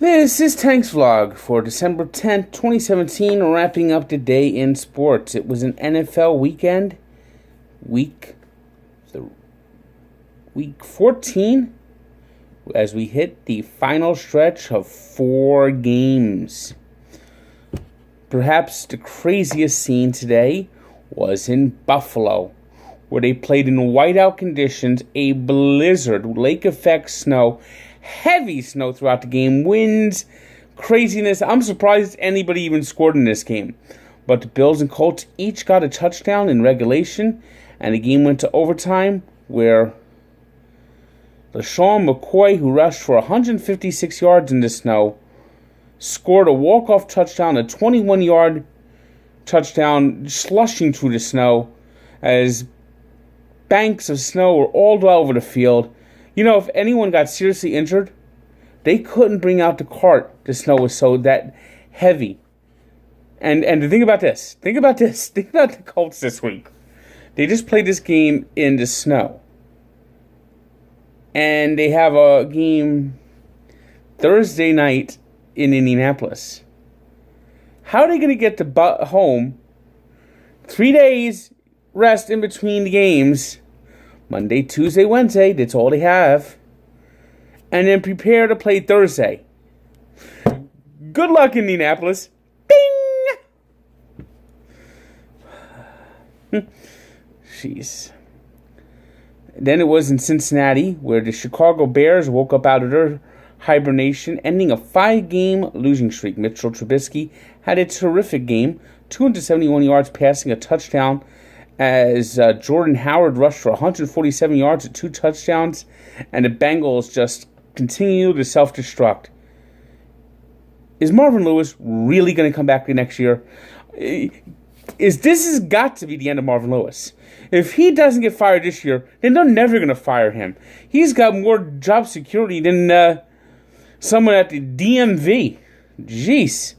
This is Tank's Vlog for December 10th, 2017, wrapping up the day in sports. It was an NFL weekend, week 14, as we hit the final stretch of 4 games. Perhaps the craziest scene today was in Buffalo, where they played in whiteout conditions, a blizzard, lake effect snow, heavy snow throughout the game, winds, craziness. I'm surprised anybody even scored in this game. But the Bills and Colts each got a touchdown in regulation, and the game went to overtime, where LaShawn McCoy, who rushed for 156 yards in the snow, scored a walk-off touchdown, a 21-yard touchdown, slushing through the snow as banks of snow were all over the field. You know, if anyone got seriously injured, they couldn't bring out the cart. The snow was so that heavy. And think about this. Think about the Colts this week. They just played this game in the snow. And they have a game Thursday night in Indianapolis. How are they going to get to home? 3 days rest in between the games. Monday, Tuesday, Wednesday, that's all they have. And then prepare to play Thursday. Good luck, Indianapolis. Bing! Jeez. Then it was in Cincinnati, where the Chicago Bears woke up out of their hibernation, ending a 5-game losing streak. Mitchell Trubisky had a terrific game, 271 yards passing, a touchdown, as Jordan Howard rushed for 147 yards and 2 touchdowns, and the Bengals just continue to self-destruct. Is Marvin Lewis really going to come back next year? This has got to be the end of Marvin Lewis. If he doesn't get fired this year, then they're never going to fire him. He's got more job security than someone at the DMV. Jeez.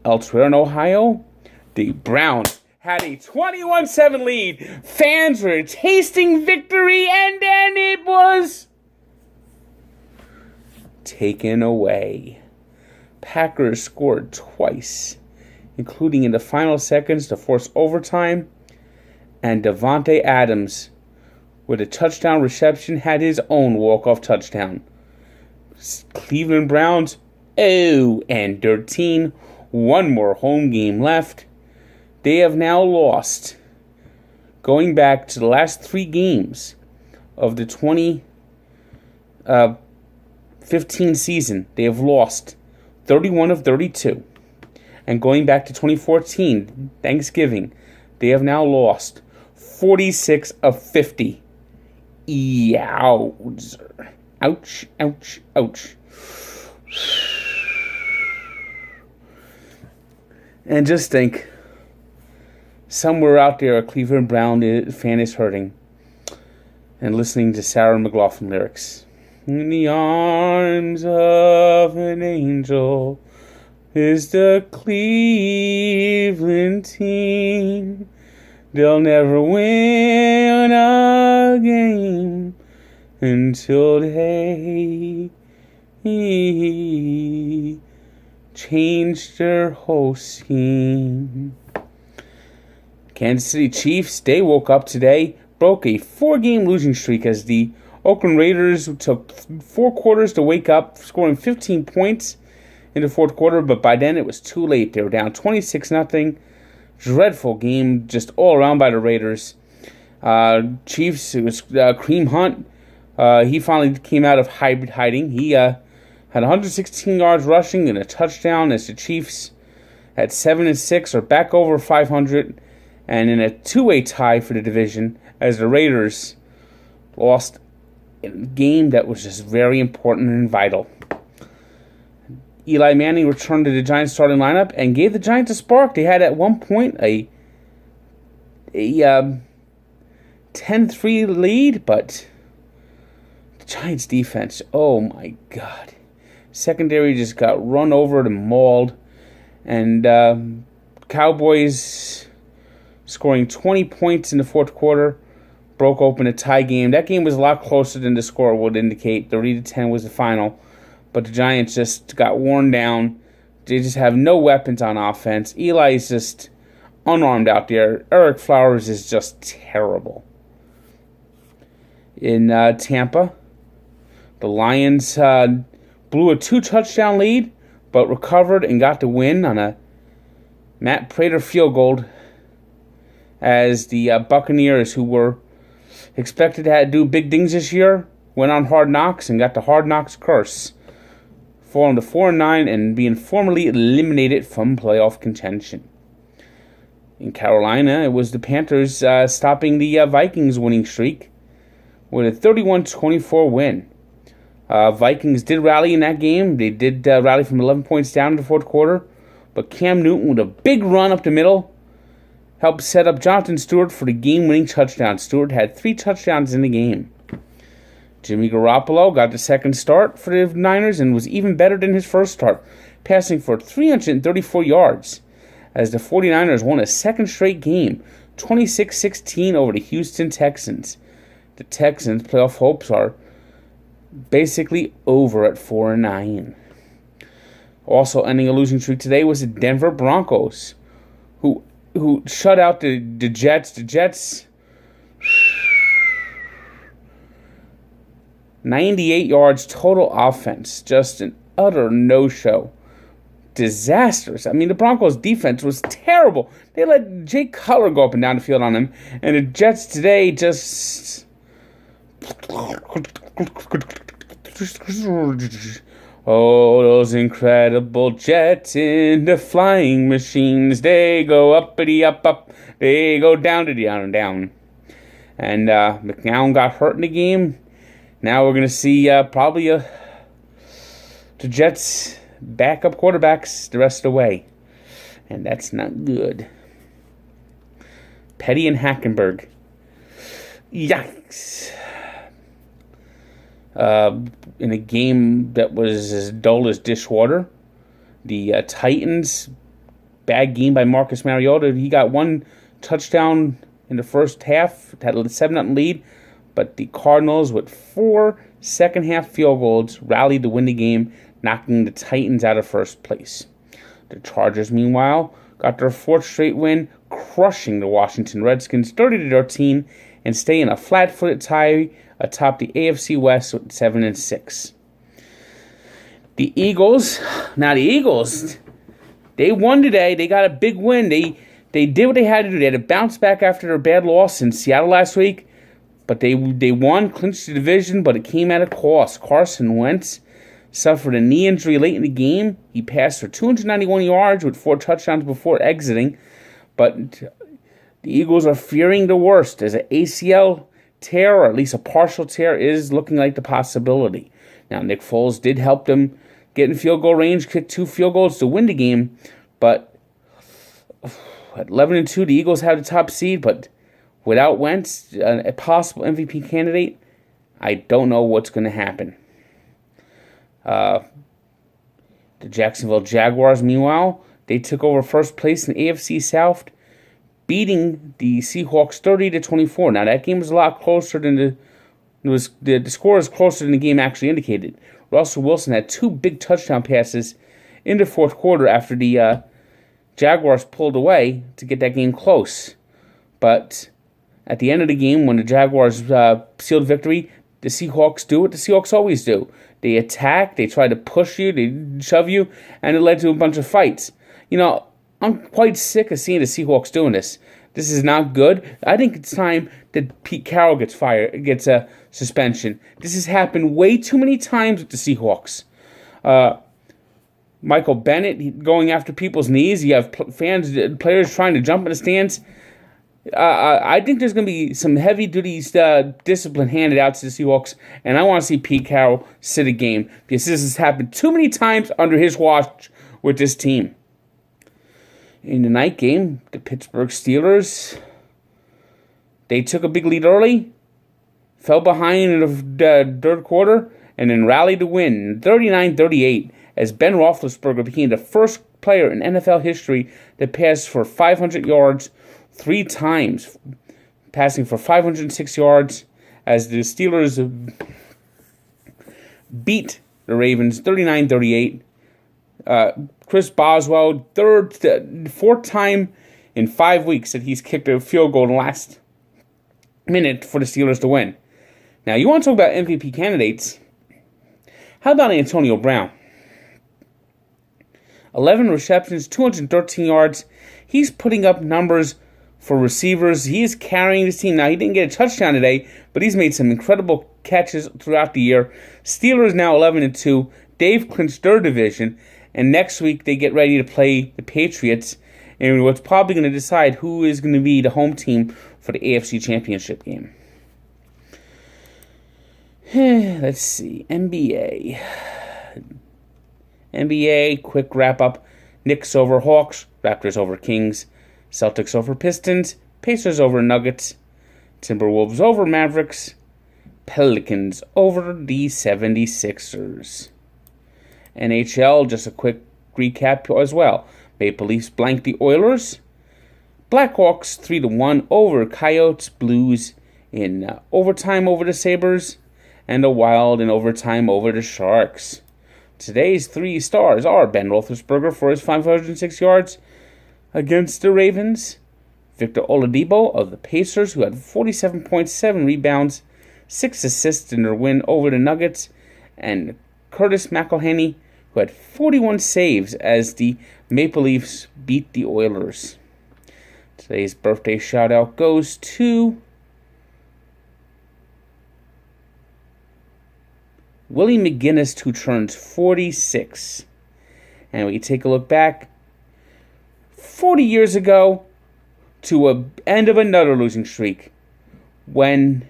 Elsewhere in Ohio, the Browns had a 21-7 lead. Fans were tasting victory, and then it was taken away. Packers scored twice, including in the final seconds to force overtime, and Davante Adams, with a touchdown reception, had his own walk-off touchdown. Cleveland Browns 0-13, one more home game left. They have now lost, going back to the last 3 games of the 2015 season, they have lost 31 of 32. And going back to 2014, Thanksgiving, they have now lost 46 of 50. Yowzer. Ouch, ouch, ouch. And just think, somewhere out there a Cleveland Brown fan is hurting and listening to Sarah McLachlan lyrics. In the arms of an angel is the Cleveland team. They'll never win a game until they change their whole scheme. Kansas City Chiefs, they woke up today, broke a 4-game losing streak as the Oakland Raiders took 4 quarters to wake up, scoring 15 points in the 4th quarter, but by then it was too late. They were down 26-0. Dreadful game just all around by the Raiders. Chiefs, it was Kareem Hunt. He finally came out of hiding. He had 116 yards rushing and a touchdown as the Chiefs at 7-6 are back over 500 and in a 2-way tie for the division as the Raiders lost a game that was just very important and vital. Eli Manning returned to the Giants starting lineup and gave the Giants a spark. They had at one point a 10-3 lead, but the Giants defense, oh my God. Secondary just got run over and mauled. And Cowboys scoring 20 points in the 4th quarter. broke open a tie game. That game was a lot closer than the score would indicate. 30-10 was the final. But the Giants just got worn down. They just have no weapons on offense. Eli's just unarmed out there. Eric Flowers is just terrible. In Tampa, the Lions blew a 2-touchdown lead, but recovered and got the win on a Matt Prater field goal, as the Buccaneers, who were expected to do big things this year, went on Hard Knocks and got the Hard Knocks curse, falling to 4-9 and being formally eliminated from playoff contention. In Carolina, it was the Panthers stopping the Vikings winning streak with a 31-24 win. Vikings did rally in that game. They did rally from 11 points down in the fourth quarter, but Cam Newton with a big run up the middle helped set up Jonathan Stewart for the game-winning touchdown. Stewart had 3 touchdowns in the game. Jimmy Garoppolo got the second start for the Niners and was even better than his first start, passing for 334 yards, as the 49ers won a second straight game, 26-16 over the Houston Texans. The Texans' playoff hopes are basically over at 4-9. Also ending a losing streak today was the Denver Broncos, who shut out the Jets. The Jets, 98 yards total offense, just an utter no-show. Disasters. I mean, the Broncos' defense was terrible. They let Jake Cutler go up and down the field on them, and the Jets today just... Oh, those incredible Jets in the flying machines. They go uppity up, up. They go downity down and down. And McNown got hurt in the game. Now we're going to see probably the Jets' backup quarterbacks the rest of the way. And that's not good. Petty and Hackenberg. Yikes. In a game that was as dull as dishwater, the Titans, bad game by Marcus Mariota. He got 1 touchdown in the first half, had a 7-0 lead, but the Cardinals, with 4 second-half field goals, rallied to win the game, knocking the Titans out of first place. The Chargers, meanwhile, got their 4th straight win, crushing the Washington Redskins 30-13, and stay in a flat-footed tie atop the AFC West with 7-6. The Eagles, they won today. They got a big win. They did what they had to do. They had to bounce back after their bad loss in Seattle last week, but they won, clinched the division, but it came at a cost. Carson Wentz suffered a knee injury late in the game. He passed for 291 yards with 4 touchdowns before exiting, but the Eagles are fearing the worst as an ACL tear, or at least a partial tear, is looking like the possibility. Now, Nick Foles did help them get in field goal range, kick 2 field goals to win the game, but at 11-2, the Eagles have the top seed, but without Wentz, a possible MVP candidate, I don't know what's going to happen. The Jacksonville Jaguars, meanwhile, they took over first place in the AFC South, beating the Seahawks 30-24. Now, that game was a lot closer than the score is closer than the game actually indicated. Russell Wilson had 2 big touchdown passes in the fourth quarter after the Jaguars pulled away to get that game close. But at the end of the game, when the Jaguars sealed victory, the Seahawks do what the Seahawks always do. They attack, they try to push you, they shove you, and it led to a bunch of fights. You know, I'm quite sick of seeing the Seahawks doing this. This is not good. I think it's time that Pete Carroll gets a suspension. This has happened way too many times with the Seahawks. Michael Bennett going after people's knees. You have players trying to jump in the stands. I think there's going to be some heavy-duty discipline handed out to the Seahawks, and I want to see Pete Carroll sit a game, because this has happened too many times under his watch with this team. In the night game, the Pittsburgh Steelers, they took a big lead early, fell behind in the third quarter, and then rallied to win 39-38, as Ben Roethlisberger became the first player in NFL history that passed for 500 yards 3 times. passing for 506 yards as the Steelers beat the Ravens 39-38. Chris Boswell, fourth time in 5 weeks that he's kicked a field goal in the last minute for the Steelers to win. Now, you want to talk about MVP candidates? How about Antonio Brown? 11 receptions, 213 yards. He's putting up numbers for receivers. He is carrying this team. Now, he didn't get a touchdown today, but he's made some incredible catches throughout the year. Steelers now 11-2. They've clinched their division, and next week they get ready to play the Patriots, and what's probably going to decide who is going to be the home team for the AFC Championship game. Let's see. NBA, quick wrap-up. Knicks over Hawks, Raptors over Kings, Celtics over Pistons, Pacers over Nuggets, Timberwolves over Mavericks, Pelicans over the 76ers. NHL, just a quick recap as well. Maple Leafs blank the Oilers. Blackhawks 3-1 over Coyotes. Blues in overtime over the Sabres. And the Wild in overtime over the Sharks. Today's 3 stars are Ben Roethlisberger for his 506 yards against the Ravens. Victor Oladipo of the Pacers, who had 47.7 rebounds, 6 assists in their win over the Nuggets. And Curtis McElhinney, who had 41 saves as the Maple Leafs beat the Oilers. Today's birthday shout-out goes to Willie McGinnis, who turns 46. And we take a look back 40 years ago to an end of another losing streak when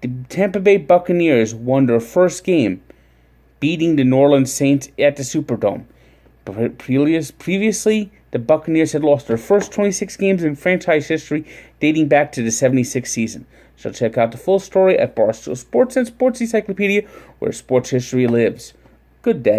the Tampa Bay Buccaneers won their first game, beating the New Orleans Saints at the Superdome. Previously, the Buccaneers had lost their first 26 games in franchise history, dating back to the 76 season. So check out the full story at Barstool Sports and Sports Encyclopedia, where sports history lives. Good day.